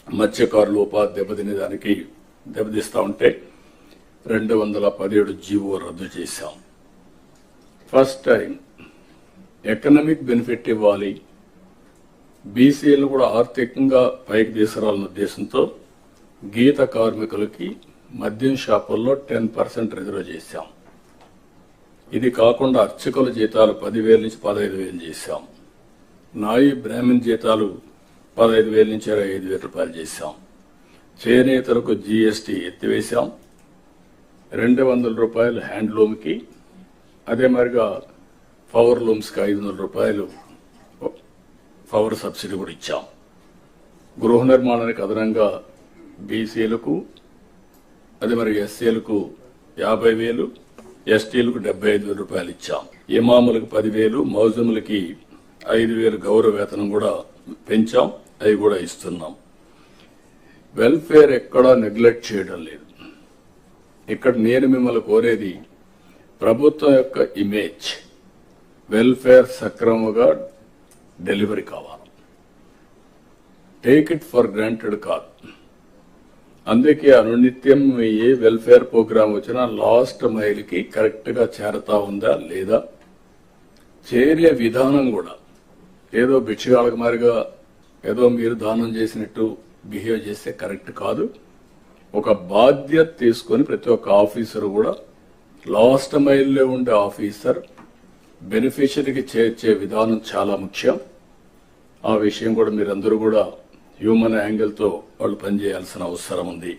మత్స్యకారులు ఉపాధి దెబ్బతినేదానికి దెబ్బతీస్తా ఉంటే 217 జీవో రద్దు చేశాం. ఫస్ట్ టైం ఎకనామిక్ బెనిఫిట్ ఇవ్వాలి, బీసీలు కూడా ఆర్థికంగా పైకి తీసుకురావాలన్న ఉద్దేశంతో గీత కార్మికులకి మద్యం షాపుల్లో 10% రిజర్వ్ చేశాం. ఇది కాకుండా అర్చకుల జీతాలు 10,000 నుంచి 15,000 చేశాం. నాయి బ్రాహ్మణ్ జీతాలు 15,000 నుంచి 25,000 రూపాయలు చేశాం. చేనేతలకు జీఎస్టీ ఎత్తివేశాం. 200 రూపాయలు హ్యాండ్లూమ్కి, అదే మరిగా పవర్ లూమ్స్కి 500 రూపాయలు పవర్ సబ్సిడీ కూడా ఇచ్చాం. గృహ నిర్మాణానికి అదనంగా బీసీలకు, అదే మరి ఎస్సీలకు 50,000, ఎస్టీలకు 75,000 రూపాయలు ఇచ్చాం. ఇమాములకు 10,000, మౌజములకి 5,000 గౌరవ వేతనం కూడా పెంచాం. అవి కూడా ఇస్తున్నాం. వెల్ఫేర్ ఎక్కడా నెగ్లెక్ట్ చేయడం లేదు. ఇక్కడ నేను మిమ్మల్ని కోరేది, ప్రభుత్వం యొక్క ఇమేజ్ వెల్ఫేర్ సక్రమంగా డెలివరీ కావాలి. టేక్ ఇట్ ఫర్ గ్రాంటెడ్ కాదు. అందుకే అనునిత్యం ఏ వెల్ఫేర్ ప్రోగ్రామ్ వచ్చినా లాస్ట్ మైల్కి కరెక్ట్ గా చేరతా ఉందా లేదా, చేరే విధానం కూడా ఏదో భిక్షగాళ్ళకి మారిగా ఏదో మీరు దానం చేసినట్టు బిహేవ్ చేస్తే కరెక్ట్ కాదు. ఒక బాధ్యత తీసుకొని ప్రతి ఒక్క ఆఫీసర్ కూడా లాస్ట్ మైల్లో ఉండే ఆఫీసర్ బెనిఫిషరీకి చేర్చే విధానం చాలా ముఖ్యం. ఆ విషయం కూడా మీరందరూ కూడా హ్యూమన్ యాంగిల్తో వాళ్ళు పనిచేయాల్సిన అవసరం ఉంది.